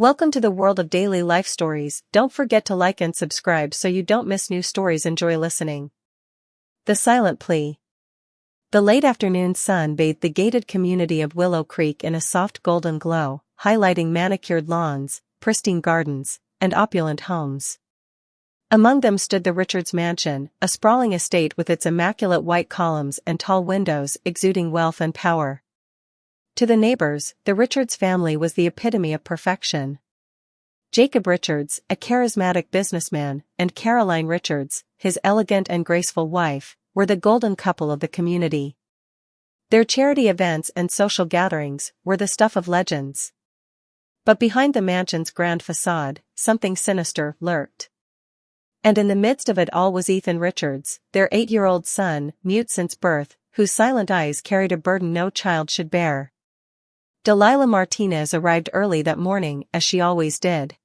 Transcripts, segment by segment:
Welcome to the world of daily life stories. Don't forget to like and subscribe so you don't miss new stories. Enjoy listening. The Silent Plea. The late afternoon sun bathed the gated community of Willow Creek in a soft golden glow, highlighting manicured lawns, pristine gardens, and opulent homes. Among them stood the Richards Mansion, a sprawling estate with its immaculate white columns and tall windows exuding wealth and power. To the neighbors, the Richards family was the epitome of perfection. Jacob Richards, a charismatic businessman, and Caroline Richards, his elegant and graceful wife, were the golden couple of the community. Their charity events and social gatherings were the stuff of legends. But behind the mansion's grand facade, something sinister lurked. And in the midst of it all was Ethan Richards, their 8-year-old son, mute since birth, whose silent eyes carried a burden no child should bear. Delilah Martinez arrived early that morning, as she always did.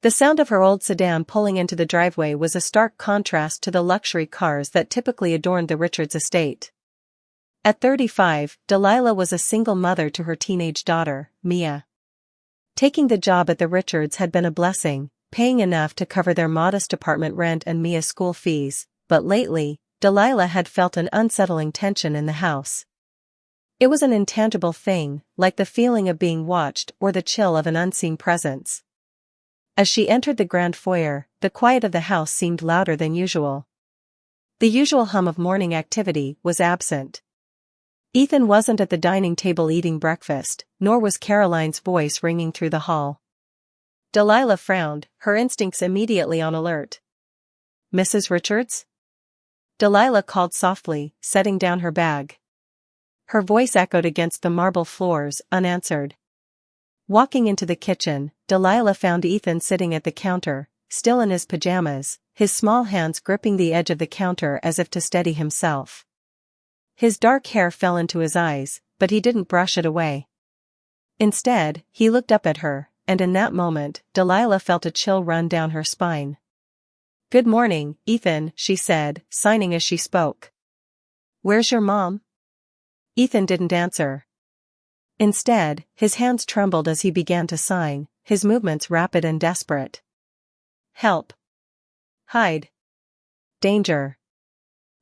The sound of her old sedan pulling into the driveway was a stark contrast to the luxury cars that typically adorned the Richards estate. At 35, Delilah was a single mother to her teenage daughter, Mia. Taking the job at the Richards had been a blessing, paying enough to cover their modest apartment rent and Mia's school fees, but lately, Delilah had felt an unsettling tension in the house. It was an intangible thing, like the feeling of being watched or the chill of an unseen presence. As she entered the grand foyer, the quiet of the house seemed louder than usual. The usual hum of morning activity was absent. Ethan wasn't at the dining table eating breakfast, nor was Caroline's voice ringing through the hall. Delilah frowned, her instincts immediately on alert. "Mrs. Richards?" Delilah called softly, setting down her bag. Her voice echoed against the marble floors, unanswered. Walking into the kitchen, Delilah found Ethan sitting at the counter, still in his pajamas, his small hands gripping the edge of the counter as if to steady himself. His dark hair fell into his eyes, but he didn't brush it away. Instead, he looked up at her, and in that moment, Delilah felt a chill run down her spine. "Good morning, Ethan," she said, sighing as she spoke. "Where's your mom?" Ethan didn't answer. Instead, his hands trembled as he began to sign, his movements rapid and desperate. "Help. Hide. Danger."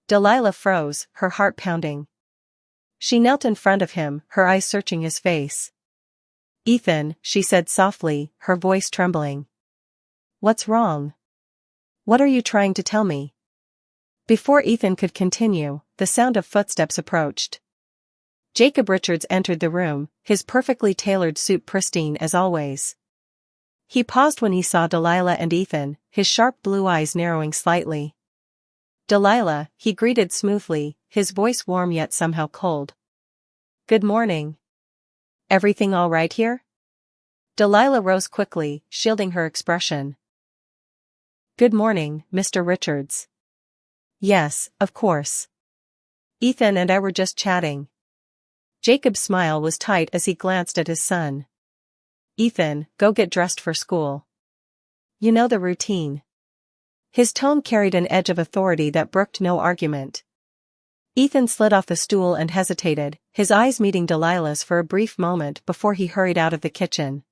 Delilah froze, her heart pounding. She knelt in front of him, her eyes searching his face. "Ethan," she said softly, her voice trembling. "What's wrong? What are you trying to tell me?" Before Ethan could continue, the sound of footsteps approached. Jacob Richards entered the room, his perfectly tailored suit pristine as always. He paused when he saw Delilah and Ethan, his sharp blue eyes narrowing slightly. "Delilah," he greeted smoothly, his voice warm yet somehow cold. "Good morning. Everything all right here?" Delilah rose quickly, shielding her expression. "Good morning, Mr. Richards." "Yes, of course. Ethan and I were just chatting." Jacob's smile was tight as he glanced at his son. "Ethan, go get dressed for school. You know the routine." His tone carried an edge of authority that brooked no argument. Ethan slid off the stool and hesitated, his eyes meeting Delilah's for a brief moment before he hurried out of the kitchen.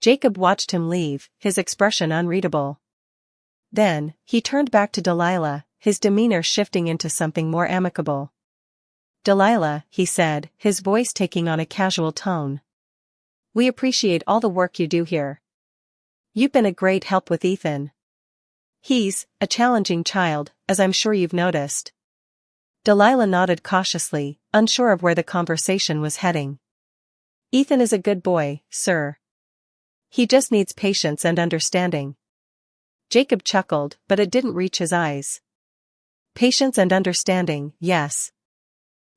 Jacob watched him leave, his expression unreadable. Then, he turned back to Delilah, his demeanor shifting into something more amicable. "Delilah," he said, his voice taking on a casual tone. "We appreciate all the work you do here. You've been a great help with Ethan. He's a challenging child, as I'm sure you've noticed." Delilah nodded cautiously, unsure of where the conversation was heading. "Ethan is a good boy, sir. He just needs patience and understanding." Jacob chuckled, but it didn't reach his eyes. "Patience and understanding, yes.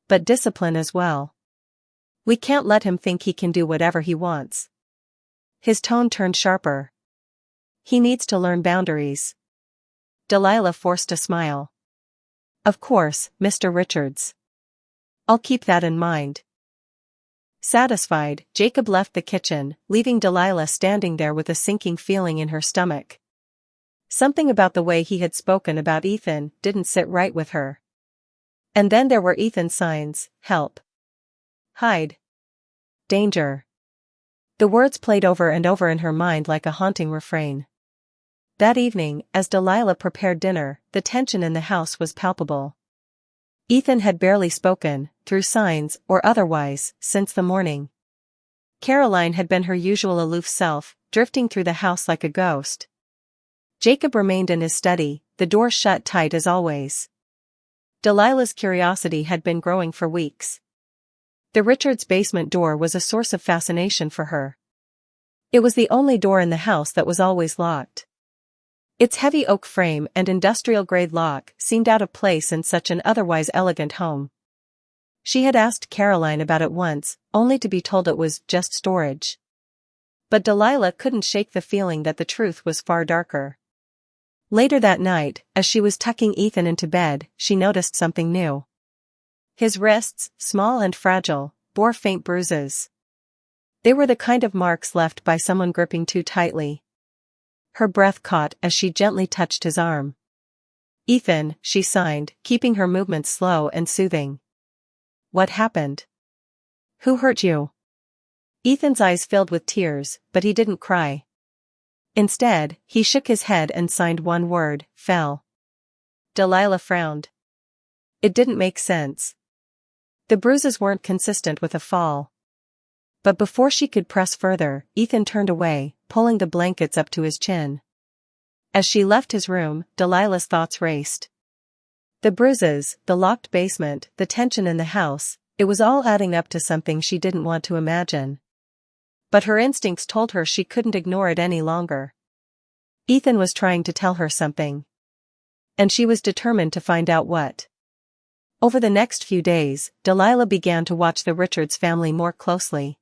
But discipline as well. We can't let him think he can do whatever he wants." His tone turned sharper. "He needs to learn boundaries." Delilah forced a smile. "Of course, Mr. Richards. I'll keep that in mind." Satisfied, Jacob left the kitchen, leaving Delilah standing there with a sinking feeling in her stomach. Something about the way he had spoken about Ethan didn't sit right with her. And then there were Ethan's signs: help, hide, danger. The words played over and over in her mind like a haunting refrain. That evening, as Delilah prepared dinner, the tension in the house was palpable. Ethan had barely spoken, through signs or otherwise, since the morning. Caroline had been her usual aloof self, drifting through the house like a ghost. Jacob remained in his study, the door shut tight as always. Delilah's curiosity had been growing for weeks. The Richards' basement door was a source of fascination for her. It was the only door in the house that was always locked. Its heavy oak frame and industrial-grade lock seemed out of place in such an otherwise elegant home. She had asked Caroline about it once, only to be told it was just storage. But Delilah couldn't shake the feeling that the truth was far darker. Later that night, as she was tucking Ethan into bed, she noticed something new. His wrists, small and fragile, bore faint bruises. They were the kind of marks left by someone gripping too tightly. Her breath caught as she gently touched his arm. "Ethan," she signed, keeping her movements slow and soothing. "What happened? Who hurt you?" Ethan's eyes filled with tears, but he didn't cry. Instead, he shook his head and signed one word, "Fell." Delilah frowned. It didn't make sense. The bruises weren't consistent with a fall. But before she could press further, Ethan turned away, pulling the blankets up to his chin. As she left his room, Delilah's thoughts raced. The bruises, the locked basement, the tension in the house, it was all adding up to something she didn't want to imagine. But her instincts told her she couldn't ignore it any longer. Ethan was trying to tell her something. And she was determined to find out what. Over the next few days, Delilah began to watch the Richards family more closely.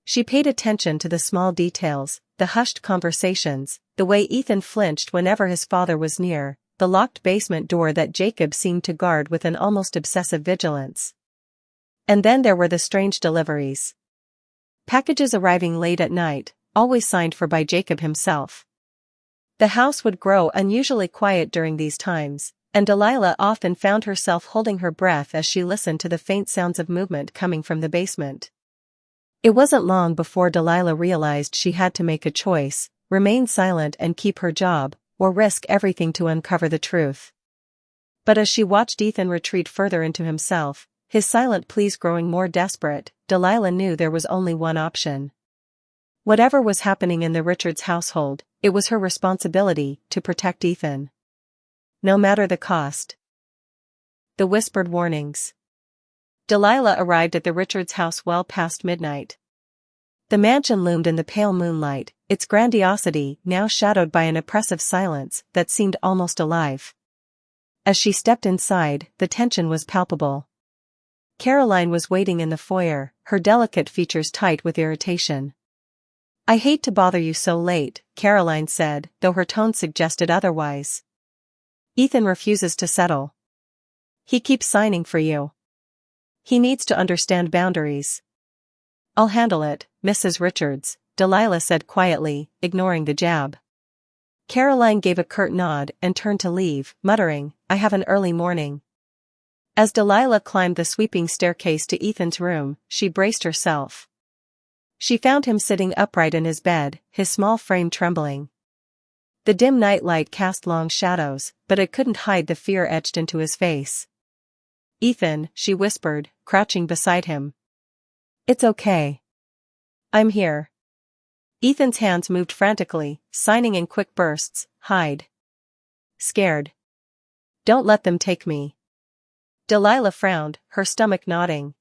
She paid attention to the small details, the hushed conversations, the way Ethan flinched whenever his father was near, the locked basement door that Jacob seemed to guard with an almost obsessive vigilance. And then there were the strange deliveries. Packages arriving late at night, always signed for by Jacob himself. The house would grow unusually quiet during these times, and Delilah often found herself holding her breath as she listened to the faint sounds of movement coming from the basement. It wasn't long before Delilah realized she had to make a choice, remain silent and keep her job, or risk everything to uncover the truth. But as she watched Ethan retreat further into himself, his silent pleas growing more desperate, Delilah knew there was only one option. Whatever was happening in the Richards household, it was her responsibility to protect Ethan. No matter the cost. The whispered warnings. Delilah arrived at the Richards house well past midnight. The mansion loomed in the pale moonlight, its grandiosity now shadowed by an oppressive silence that seemed almost alive. As she stepped inside, the tension was palpable. Caroline was waiting in the foyer, her delicate features tight with irritation. "I hate to bother you so late," Caroline said, though her tone suggested otherwise. "Ethan refuses to settle. He keeps signing for you. He needs to understand boundaries." "I'll handle it, Mrs. Richards," Delilah said quietly, ignoring the jab. Caroline gave a curt nod and turned to leave, muttering, "I have an early morning." As Delilah climbed the sweeping staircase to Ethan's room, she braced herself. She found him sitting upright in his bed, his small frame trembling. The dim nightlight cast long shadows, but it couldn't hide the fear etched into his face. "Ethan," she whispered, crouching beside him. "It's okay. I'm here." Ethan's hands moved frantically, signing in quick bursts. "Hide. Scared. Don't let them take me." Delilah frowned, her stomach knotting.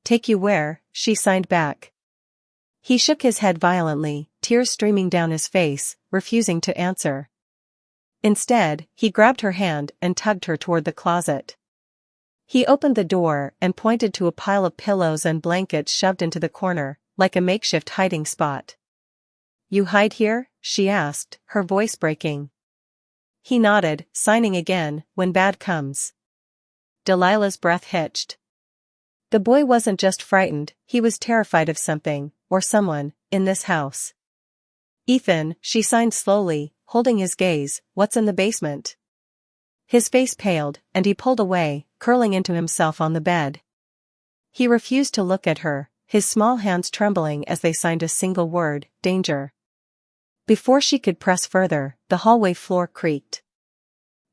"Take you where?" she signed back. He shook his head violently, tears streaming down his face, refusing to answer. Instead, he grabbed her hand and tugged her toward the closet. He opened the door and pointed to a pile of pillows and blankets shoved into the corner, like a makeshift hiding spot. "You hide here?" she asked, her voice breaking. He nodded, signing again, "When bad comes." Delilah's breath hitched. The boy wasn't just frightened, he was terrified of something, or someone, in this house. "Ethan," she signed slowly, holding his gaze, "what's in the basement?" His face paled, and he pulled away, curling into himself on the bed. He refused to look at her, his small hands trembling as they signed a single word, danger. Before she could press further, the hallway floor creaked.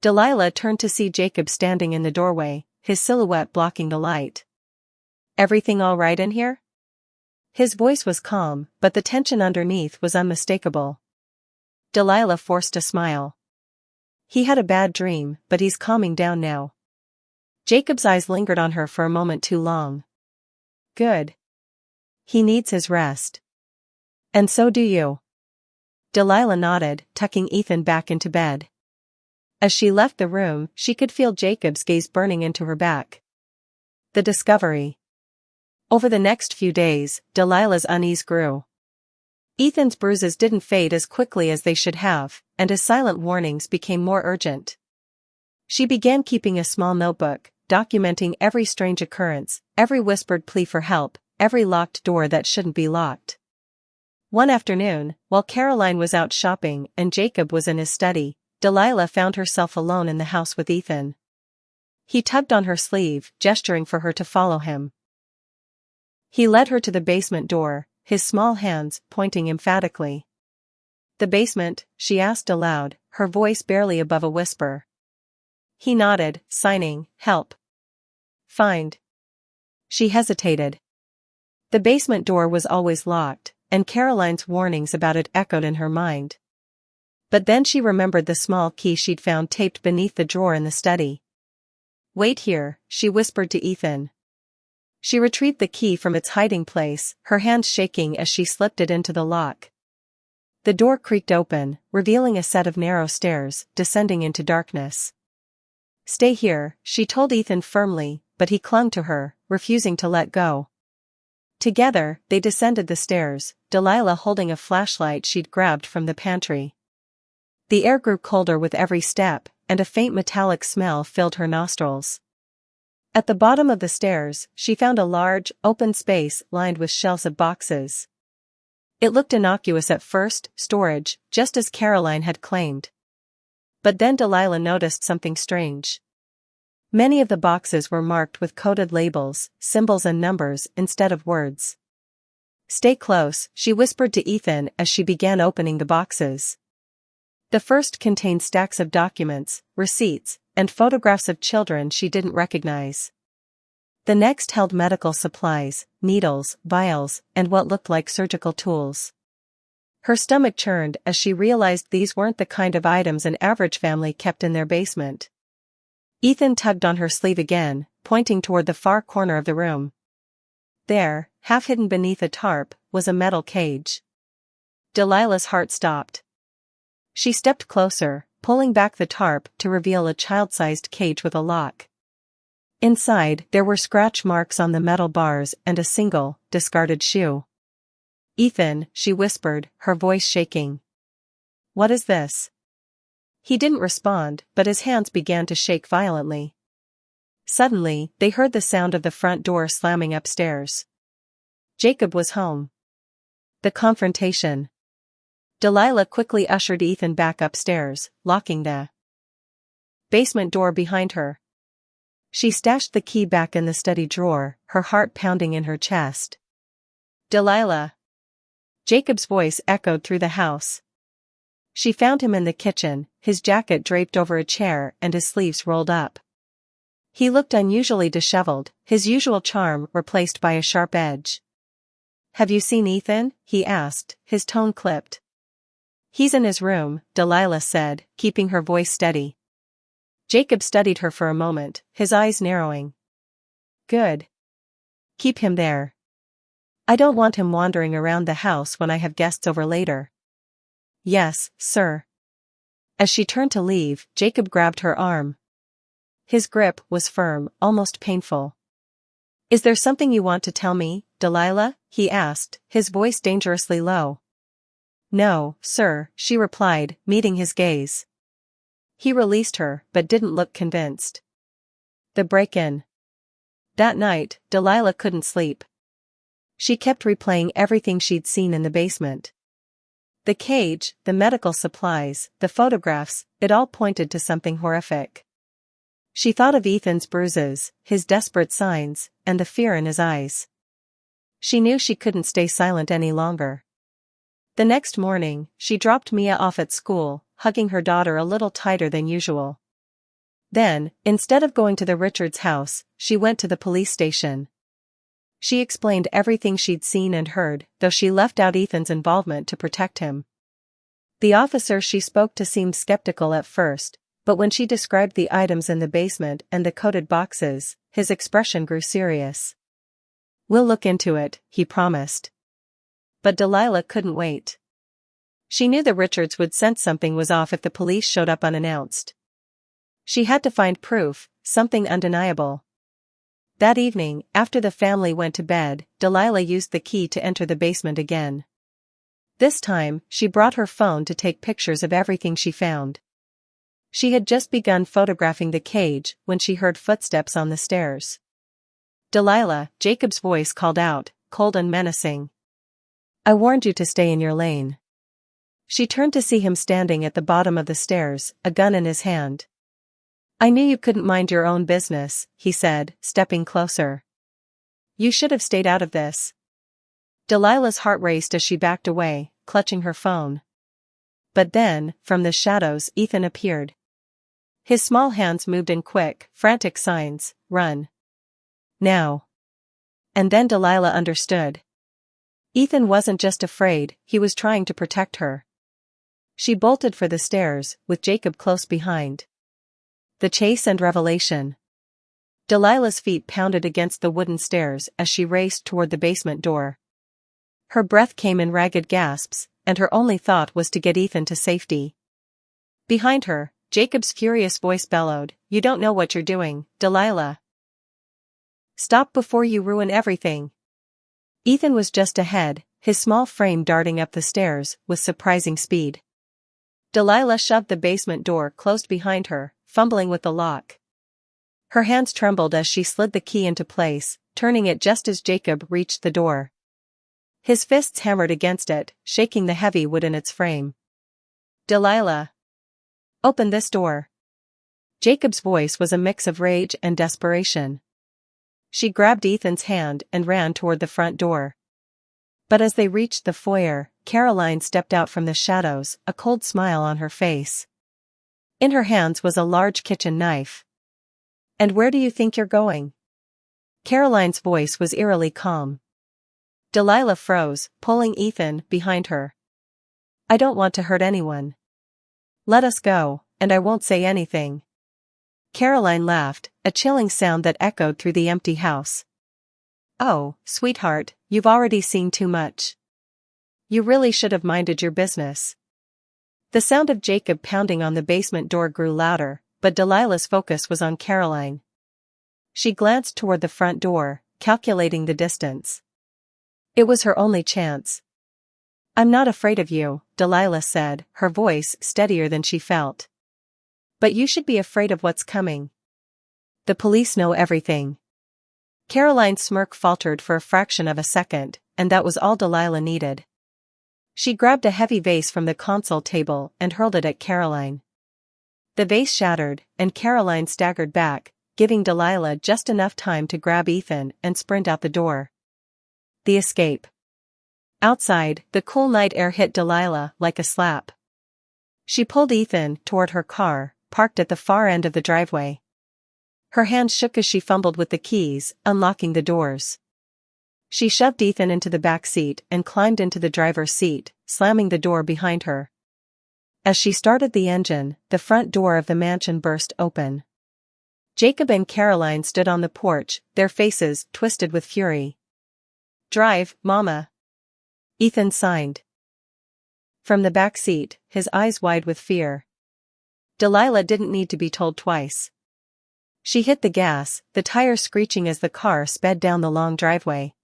Delilah turned to see Jacob standing in the doorway, his silhouette blocking the light. "Everything all right in here?" His voice was calm, but the tension underneath was unmistakable. Delilah forced a smile. "He had a bad dream, but he's calming down now." Jacob's eyes lingered on her for a moment too long. "Good. He needs his rest. And so do you." Delilah nodded, tucking Ethan back into bed. As she left the room, she could feel Jacob's gaze burning into her back. The discovery. Over the next few days, Delilah's unease grew. Ethan's bruises didn't fade as quickly as they should have, and his silent warnings became more urgent. She began keeping a small notebook, documenting every strange occurrence, every whispered plea for help, every locked door that shouldn't be locked. One afternoon, while Caroline was out shopping and Jacob was in his study, Delilah found herself alone in the house with Ethan. He tugged on her sleeve, gesturing for her to follow him. He led her to the basement door, his small hands pointing emphatically. "The basement?" she asked aloud, her voice barely above a whisper. He nodded, signing, "Help." "Find." She hesitated. The basement door was always locked, and Caroline's warnings about it echoed in her mind. But then she remembered the small key she'd found taped beneath the drawer in the study. "Wait here," she whispered to Ethan. She retrieved the key from its hiding place, her hands shaking as she slipped it into the lock. The door creaked open, revealing a set of narrow stairs, descending into darkness. "Stay here," she told Ethan firmly, but he clung to her, refusing to let go. Together, they descended the stairs, Delilah holding a flashlight she'd grabbed from the pantry. The air grew colder with every step, and a faint metallic smell filled her nostrils. At the bottom of the stairs, she found a large, open space lined with shelves of boxes. It looked innocuous at first, storage, just as Caroline had claimed. But then Delilah noticed something strange. Many of the boxes were marked with coded labels, symbols and numbers instead of words. "Stay close," she whispered to Ethan as she began opening the boxes. The first contained stacks of documents, receipts, and photographs of children she didn't recognize. The next held medical supplies, needles, vials, and what looked like surgical tools. Her stomach churned as she realized these weren't the kind of items an average family kept in their basement. Ethan tugged on her sleeve again, pointing toward the far corner of the room. There, half hidden beneath a tarp, was a metal cage. Delilah's heart stopped. She stepped closer, pulling back the tarp to reveal a child-sized cage with a lock. Inside, there were scratch marks on the metal bars and a single, discarded shoe. "Ethan," she whispered, her voice shaking. "What is this?" He didn't respond, but his hands began to shake violently. Suddenly, they heard the sound of the front door slamming upstairs. Jacob was home. The confrontation. Delilah quickly ushered Ethan back upstairs, locking the basement door behind her. She stashed the key back in the study drawer, her heart pounding in her chest. "Delilah." Jacob's voice echoed through the house. She found him in the kitchen, his jacket draped over a chair and his sleeves rolled up. He looked unusually disheveled, his usual charm replaced by a sharp edge. "Have you seen Ethan?" he asked, his tone clipped. "He's in his room," Delilah said, keeping her voice steady. Jacob studied her for a moment, his eyes narrowing. "Good. Keep him there. I don't want him wandering around the house when I have guests over later." "Yes, sir." As she turned to leave, Jacob grabbed her arm. His grip was firm, almost painful. "Is there something you want to tell me, Delilah?" he asked, his voice dangerously low. "No, sir," she replied, meeting his gaze. He released her, but didn't look convinced. The break-in. That night, Delilah couldn't sleep. She kept replaying everything she'd seen in the basement. The cage, the medical supplies, the photographs, it all pointed to something horrific. She thought of Ethan's bruises, his desperate signs, and the fear in his eyes. She knew she couldn't stay silent any longer. The next morning, she dropped Mia off at school, hugging her daughter a little tighter than usual. Then, instead of going to the Richards' house, she went to the police station. She explained everything she'd seen and heard, though she left out Ethan's involvement to protect him. The officer she spoke to seemed skeptical at first, but when she described the items in the basement and the coded boxes, his expression grew serious. "We'll look into it," he promised. But Delilah couldn't wait. She knew the Richards would sense something was off if the police showed up unannounced. She had to find proof, something undeniable. That evening, after the family went to bed, Delilah used the key to enter the basement again. This time, she brought her phone to take pictures of everything she found. She had just begun photographing the cage when she heard footsteps on the stairs. "Delilah," Jacob's voice called out, cold and menacing. "I warned you to stay in your lane." She turned to see him standing at the bottom of the stairs, a gun in his hand. "I knew you couldn't mind your own business," he said, stepping closer. "You should have stayed out of this." Delilah's heart raced as she backed away, clutching her phone. But then, from the shadows, Ethan appeared. His small hands moved in quick, frantic signs, "Run. Now." And then Delilah understood. Ethan wasn't just afraid, he was trying to protect her. She bolted for the stairs, with Jacob close behind. The chase and revelation. Delilah's feet pounded against the wooden stairs as she raced toward the basement door. Her breath came in ragged gasps, and her only thought was to get Ethan to safety. Behind her, Jacob's furious voice bellowed, "You don't know what you're doing, Delilah. Stop before you ruin everything." Ethan was just ahead, his small frame darting up the stairs with surprising speed. Delilah shoved the basement door closed behind her, fumbling with the lock. Her hands trembled as she slid the key into place, turning it just as Jacob reached the door. His fists hammered against it, shaking the heavy wood in its frame. "Delilah. Open this door." Jacob's voice was a mix of rage and desperation. She grabbed Ethan's hand and ran toward the front door. But as they reached the foyer, Caroline stepped out from the shadows, a cold smile on her face. In her hands was a large kitchen knife. "And where do you think you're going?" Caroline's voice was eerily calm. Delilah froze, pulling Ethan behind her. "I don't want to hurt anyone. Let us go, and I won't say anything." Caroline laughed, a chilling sound that echoed through the empty house. "Oh, sweetheart, you've already seen too much. You really should have minded your business." The sound of Jacob pounding on the basement door grew louder, but Delilah's focus was on Caroline. She glanced toward the front door, calculating the distance. It was her only chance. "I'm not afraid of you," Delilah said, her voice steadier than she felt. "But you should be afraid of what's coming. The police know everything." Caroline's smirk faltered for a fraction of a second, and that was all Delilah needed. She grabbed a heavy vase from the console table and hurled it at Caroline. The vase shattered, and Caroline staggered back, giving Delilah just enough time to grab Ethan and sprint out the door. The escape. Outside, the cool night air hit Delilah like a slap. She pulled Ethan toward her car, parked at the far end of the driveway. Her hands shook as she fumbled with the keys, unlocking the doors. She shoved Ethan into the back seat and climbed into the driver's seat, slamming the door behind her. As she started the engine, the front door of the mansion burst open. Jacob and Caroline stood on the porch, their faces twisted with fury. "Drive, Mama," Ethan signed. From the back seat, his eyes wide with fear. Delilah didn't need to be told twice. She hit the gas, the tires screeching as the car sped down the long driveway.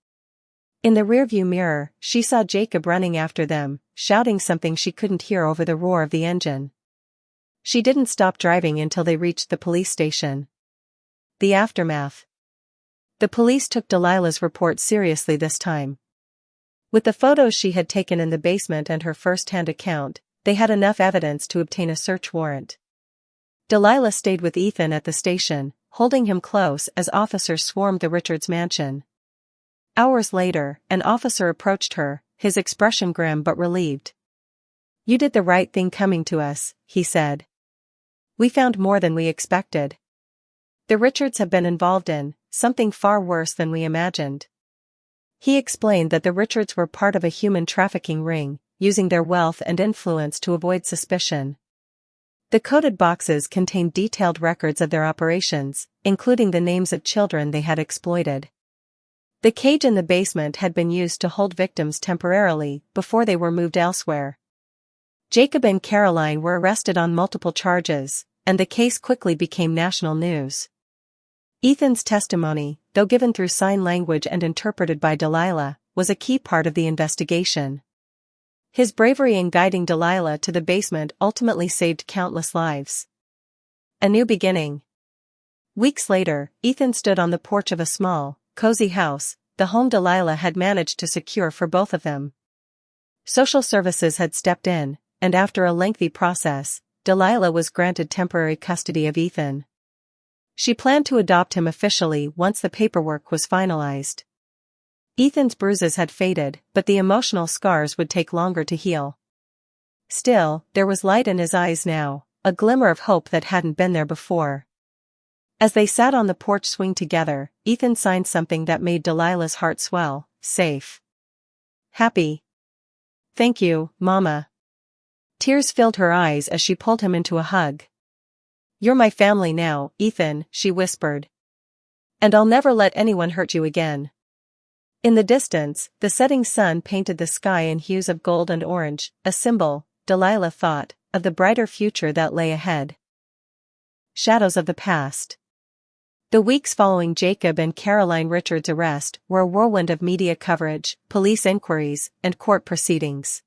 In the rearview mirror, she saw Jacob running after them, shouting something she couldn't hear over the roar of the engine. She didn't stop driving until they reached the police station. The aftermath. The police took Delilah's report seriously this time. With the photos she had taken in the basement and her first-hand account, they had enough evidence to obtain a search warrant. Delilah stayed with Ethan at the station, holding him close as officers swarmed the Richards mansion. Hours later, an officer approached her, his expression grim but relieved. "You did the right thing coming to us," he said. "We found more than we expected. The Richards have been involved in something far worse than we imagined." He explained that the Richards were part of a human trafficking ring, using their wealth and influence to avoid suspicion. The coded boxes contained detailed records of their operations, including the names of children they had exploited. The cage in the basement had been used to hold victims temporarily before they were moved elsewhere. Jacob and Caroline were arrested on multiple charges, and the case quickly became national news. Ethan's testimony, though given through sign language and interpreted by Delilah, was a key part of the investigation. His bravery in guiding Delilah to the basement ultimately saved countless lives. A new beginning. Weeks later, Ethan stood on the porch of a small, cozy house, the home Delilah had managed to secure for both of them. Social services had stepped in, and after a lengthy process, Delilah was granted temporary custody of Ethan. She planned to adopt him officially once the paperwork was finalized. Ethan's bruises had faded, but the emotional scars would take longer to heal. Still, there was light in his eyes now, a glimmer of hope that hadn't been there before. As they sat on the porch swing together, Ethan signed something that made Delilah's heart swell: safe. Happy. "Thank you, Mama." Tears filled her eyes as she pulled him into a hug. "You're my family now, Ethan," she whispered. "And I'll never let anyone hurt you again." In the distance, the setting sun painted the sky in hues of gold and orange, a symbol, Delilah thought, of the brighter future that lay ahead. Shadows of the past. The weeks following Jacob and Caroline Richards' arrest were a whirlwind of media coverage, police inquiries, and court proceedings.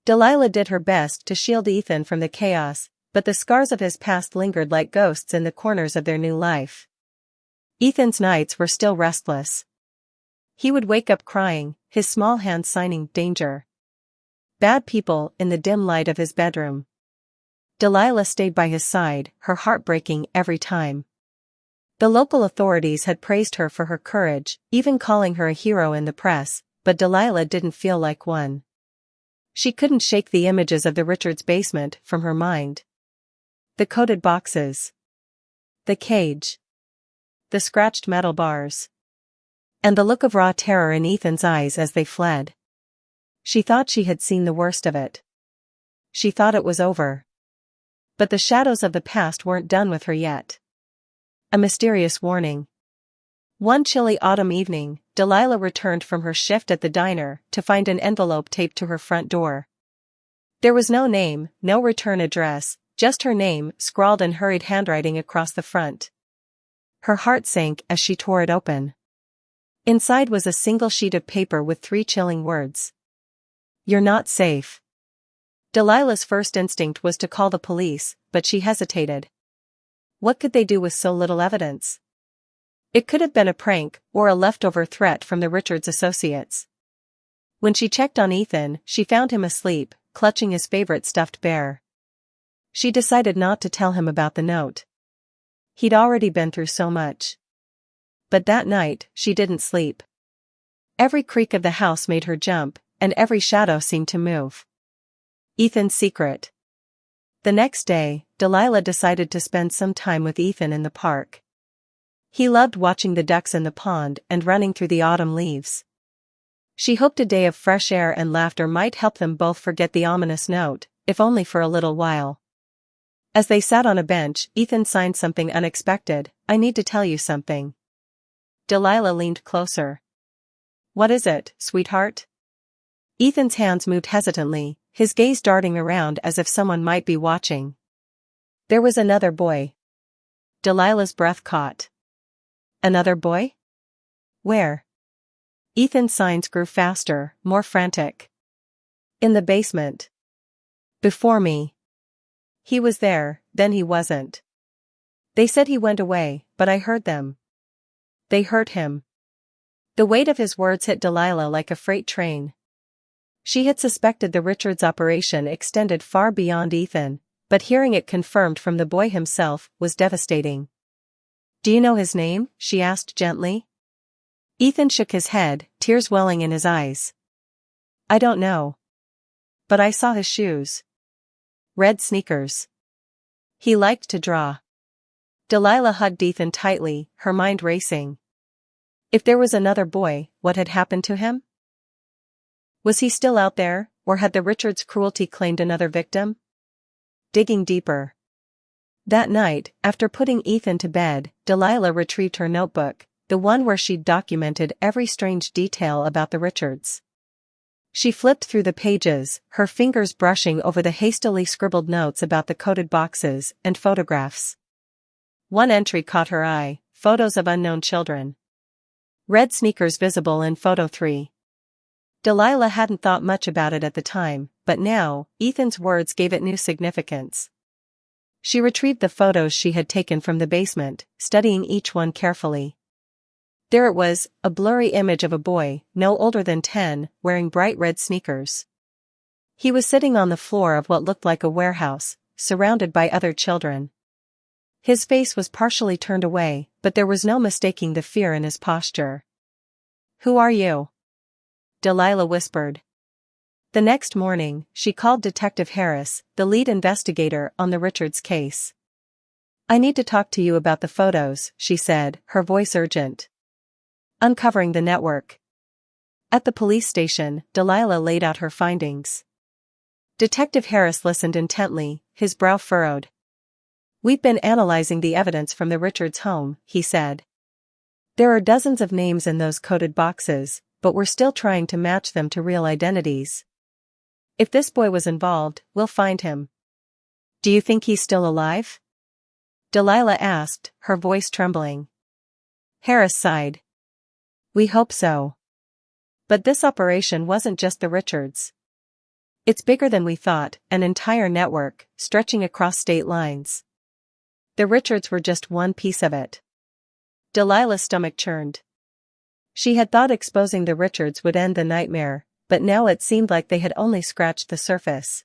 Delilah did her best to shield Ethan from the chaos, but the scars of his past lingered like ghosts in the corners of their new life. Ethan's nights were still restless. He would wake up crying, his small hands signing "danger." Bad people in the dim light of his bedroom. Delilah stayed by his side, her heart breaking every time. The local authorities had praised her for her courage, even calling her a hero in the press, but Delilah didn't feel like one. She couldn't shake the images of the Richards' basement from her mind. The coded boxes. The cage. The scratched metal bars. And the look of raw terror in Ethan's eyes as they fled. She thought she had seen the worst of it. She thought it was over. But the shadows of the past weren't done with her yet. A mysterious warning. One chilly autumn evening, Delilah returned from her shift at the diner to find an envelope taped to her front door. There was no name, no return address, just her name scrawled in hurried handwriting across the front. Her heart sank as she tore it open. Inside was a single sheet of paper with 3 chilling words. "You're not safe." Delilah's first instinct was to call the police, but she hesitated. What could they do with so little evidence? It could have been a prank, or a leftover threat from the Richards associates. When she checked on Ethan, she found him asleep, clutching his favorite stuffed bear. She decided not to tell him about the note. He'd already been through so much. But that night, she didn't sleep. Every creak of the house made her jump, and every shadow seemed to move. Ethan's secret. The next day, Delilah decided to spend some time with Ethan in the park. He loved watching the ducks in the pond and running through the autumn leaves. She hoped a day of fresh air and laughter might help them both forget the ominous note, if only for a little while. As they sat on a bench, Ethan signed something unexpected. "I need to tell you something." Delilah leaned closer. "What is it, sweetheart?" Ethan's hands moved hesitantly, his gaze darting around as if someone might be watching. There was another boy. Delilah's breath caught. Another boy? Where? Ethan's signs grew faster, more frantic. In the basement. Before me. He was there, then he wasn't. They said he went away, but I heard them. They hurt him. The weight of his words hit Delilah like a freight train. She had suspected the Richards operation extended far beyond Ethan, but hearing it confirmed from the boy himself was devastating. "Do you know his name?" she asked gently. Ethan shook his head, tears welling in his eyes. I don't know. But I saw his shoes. Red sneakers. He liked to draw. Delilah hugged Ethan tightly, her mind racing. If there was another boy, what had happened to him? Was he still out there, or had the Richards' cruelty claimed another victim? Digging deeper. That night, after putting Ethan to bed, Delilah retrieved her notebook, the one where she'd documented every strange detail about the Richards. She flipped through the pages, her fingers brushing over the hastily scribbled notes about the coded boxes and photographs. One entry caught her eye, photos of unknown children. Red sneakers visible in photo 3. Delilah hadn't thought much about it at the time, but now, Ethan's words gave it new significance. She retrieved the photos she had taken from the basement, studying each one carefully. There it was, a blurry image of a boy, no older than 10, wearing bright red sneakers. He was sitting on the floor of what looked like a warehouse, surrounded by other children. His face was partially turned away, but there was no mistaking the fear in his posture. "Who are you?" Delilah whispered. The next morning, she called Detective Harris, the lead investigator on the Richards case. "I need to talk to you about the photos," she said, her voice urgent. Uncovering the network. At the police station, Delilah laid out her findings. Detective Harris listened intently, his brow furrowed. "We've been analyzing the evidence from the Richards home," he said. "There are dozens of names in those coded boxes, but we're still trying to match them to real identities. If this boy was involved, we'll find him." "Do you think he's still alive?" Delilah asked, her voice trembling. Harris sighed. "We hope so. But this operation wasn't just the Richards. It's bigger than we thought, an entire network, stretching across state lines. The Richards were just one piece of it." Delilah's stomach churned. She had thought exposing the Richards would end the nightmare, but now it seemed like they had only scratched the surface.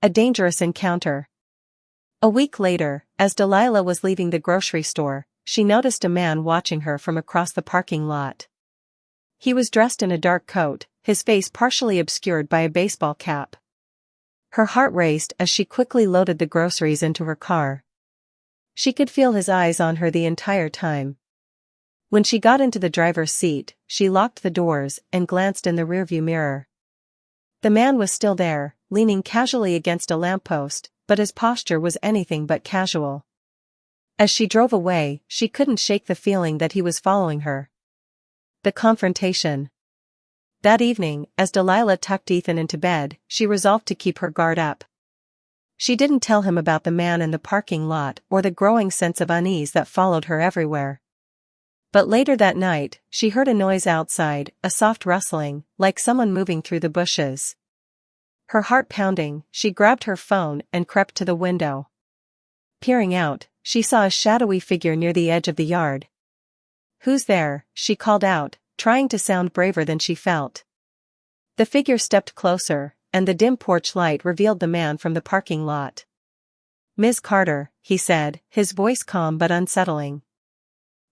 A dangerous encounter. A week later, as Delilah was leaving the grocery store, she noticed a man watching her from across the parking lot. He was dressed in a dark coat, his face partially obscured by a baseball cap. Her heart raced as she quickly loaded the groceries into her car. She could feel his eyes on her the entire time. When she got into the driver's seat, she locked the doors and glanced in the rearview mirror. The man was still there, leaning casually against a lamppost, but his posture was anything but casual. As she drove away, she couldn't shake the feeling that he was following her. The confrontation. That evening, as Delilah tucked Ethan into bed, she resolved to keep her guard up. She didn't tell him about the man in the parking lot or the growing sense of unease that followed her everywhere. But later that night, she heard a noise outside, a soft rustling, like someone moving through the bushes. Her heart pounding, she grabbed her phone and crept to the window. Peering out, she saw a shadowy figure near the edge of the yard. "Who's there?" she called out, trying to sound braver than she felt. The figure stepped closer, and the dim porch light revealed the man from the parking lot. "Ms. Carter," he said, his voice calm but unsettling.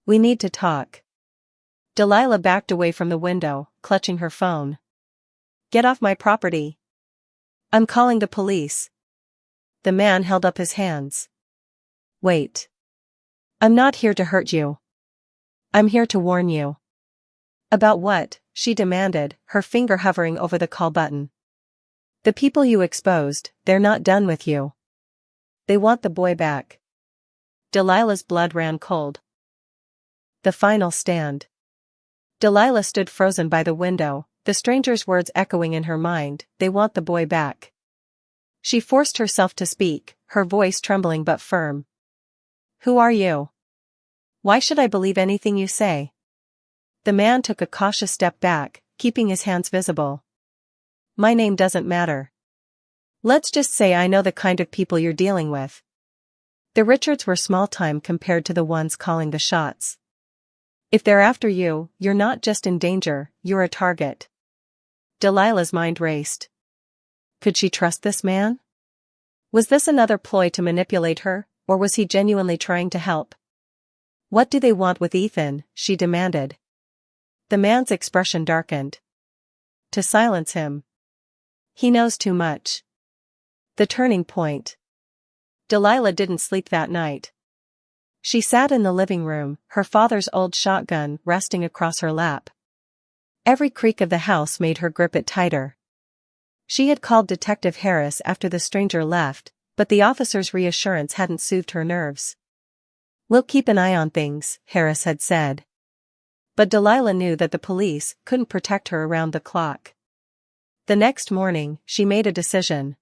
"We need to talk." Delilah backed away from the window, clutching her phone. "Get off my property. I'm calling the police." The man held up his hands. "Wait. I'm not here to hurt you. I'm here to warn you." "About what?" she demanded, her finger hovering over the call button. "The people you exposed, they're not done with you. They want the boy back." Delilah's blood ran cold. The final stand. Delilah stood frozen by the window, the stranger's words echoing in her mind, "They want the boy back." She forced herself to speak, her voice trembling but firm. "Who are you? Why should I believe anything you say?" The man took a cautious step back, keeping his hands visible. "My name doesn't matter. Let's just say I know the kind of people you're dealing with. The Richards were small time compared to the ones calling the shots. If they're after you, you're not just in danger, you're a target." Delilah's mind raced. Could she trust this man? Was this another ploy to manipulate her, or was he genuinely trying to help? "What do they want with Ethan?" she demanded. The man's expression darkened. To silence him. He knows too much. The turning point. Delilah didn't sleep that night. She sat in the living room, her father's old shotgun resting across her lap. Every creak of the house made her grip it tighter. She had called Detective Harris after the stranger left, but the officer's reassurance hadn't soothed her nerves. "We'll keep an eye on things," Harris had said. But Delilah knew that the police couldn't protect her around the clock. The next morning, she made a decision.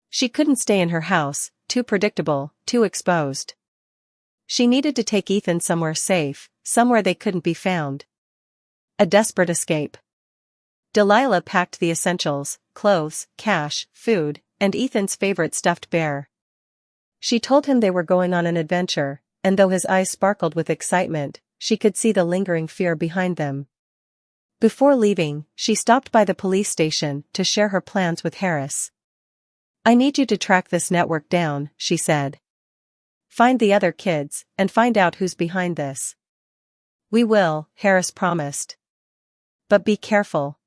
She couldn't stay in her house, too predictable, too exposed. She needed to take Ethan somewhere safe, somewhere they couldn't be found. A desperate escape. Delilah packed the essentials: clothes, cash, food, and Ethan's favorite stuffed bear. She told him they were going on an adventure, and though his eyes sparkled with excitement, she could see the lingering fear behind them. Before leaving, she stopped by the police station to share her plans with Harris. "I need you to track this network down," she said. "Find the other kids, and find out who's behind this." "We will," Harris promised. "But be careful.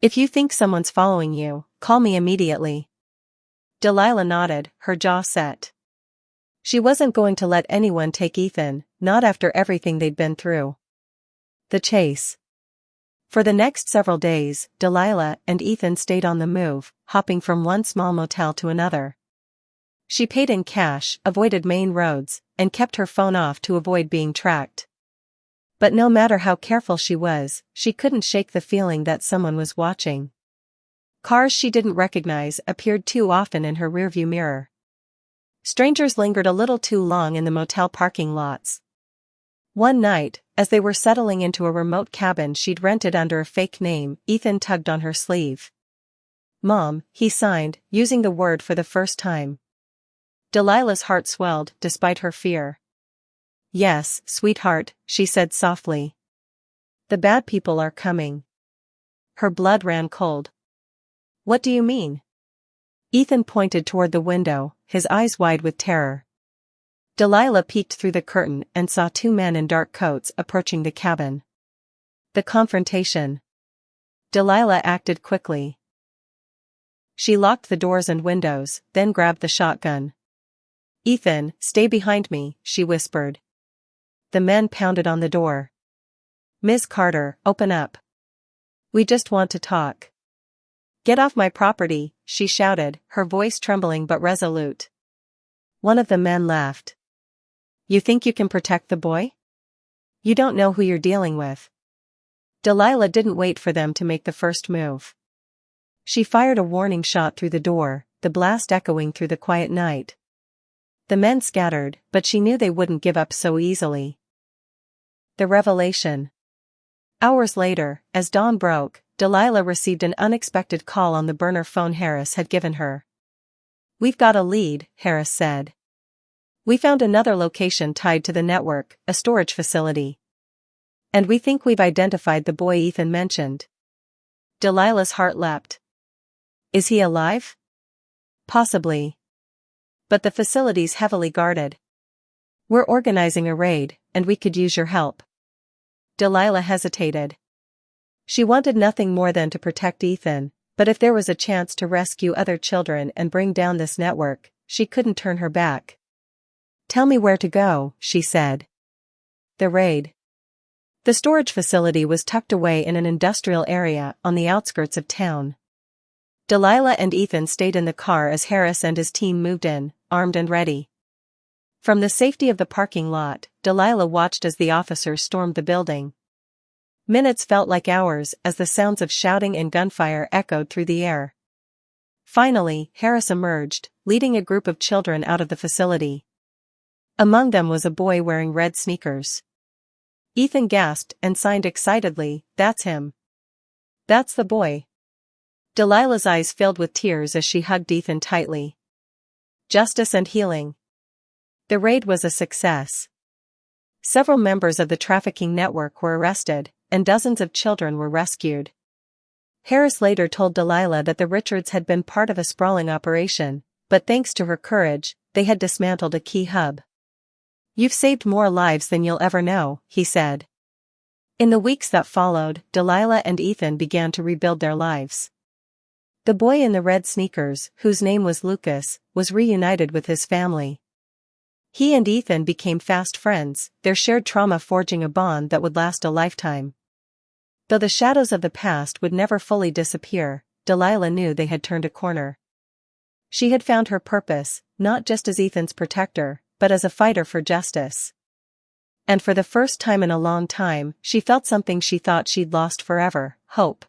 If you think someone's following you, call me immediately." Delilah nodded, her jaw set. She wasn't going to let anyone take Ethan, not after everything they'd been through. The chase. For the next several days, Delilah and Ethan stayed on the move, hopping from one small motel to another. She paid in cash, avoided main roads, and kept her phone off to avoid being tracked. But no matter how careful she was, she couldn't shake the feeling that someone was watching. Cars she didn't recognize appeared too often in her rearview mirror. Strangers lingered a little too long in the motel parking lots. One night, as they were settling into a remote cabin she'd rented under a fake name, Ethan tugged on her sleeve. "Mom," he signed, using the word for the first time. Delilah's heart swelled, despite her fear. "Yes, sweetheart," she said softly. "The bad people are coming." Her blood ran cold. "What do you mean?" Ethan pointed toward the window, his eyes wide with terror. Delilah peeked through the curtain and saw two men in dark coats approaching the cabin. The confrontation. Delilah acted quickly. She locked the doors and windows, then grabbed the shotgun. "Ethan, stay behind me," she whispered. The men pounded on the door. "Miss Carter, open up. We just want to talk." "Get off my property," she shouted, her voice trembling but resolute. One of the men laughed. "You think you can protect the boy? You don't know who you're dealing with." Delilah didn't wait for them to make the first move. She fired a warning shot through the door, the blast echoing through the quiet night. The men scattered, but she knew they wouldn't give up so easily. The revelation. Hours later, as dawn broke, Delilah received an unexpected call on the burner phone Harris had given her. "We've got a lead," Harris said. "We found another location tied to the network, a storage facility. And we think we've identified the boy Ethan mentioned." Delilah's heart leapt. "Is he alive?" "Possibly. But the facility's heavily guarded. We're organizing a raid, and we could use your help." Delilah hesitated. She wanted nothing more than to protect Ethan, but if there was a chance to rescue other children and bring down this network, she couldn't turn her back. "Tell me where to go," she said. The raid. The storage facility was tucked away in an industrial area on the outskirts of town. Delilah and Ethan stayed in the car as Harris and his team moved in, armed and ready. From the safety of the parking lot, Delilah watched as the officers stormed the building. Minutes felt like hours as the sounds of shouting and gunfire echoed through the air. Finally, Harris emerged, leading a group of children out of the facility. Among them was a boy wearing red sneakers. Ethan gasped and signed excitedly, "That's him. That's the boy." Delilah's eyes filled with tears as she hugged Ethan tightly. Justice and healing. The raid was a success. Several members of the trafficking network were arrested, and dozens of children were rescued. Harris later told Delilah that the Richards had been part of a sprawling operation, but thanks to her courage, they had dismantled a key hub. "You've saved more lives than you'll ever know," he said. In the weeks that followed, Delilah and Ethan began to rebuild their lives. The boy in the red sneakers, whose name was Lucas, was reunited with his family. He and Ethan became fast friends, their shared trauma forging a bond that would last a lifetime. Though the shadows of the past would never fully disappear, Delilah knew they had turned a corner. She had found her purpose, not just as Ethan's protector, but as a fighter for justice. And for the first time in a long time, she felt something she thought she'd lost forever: hope.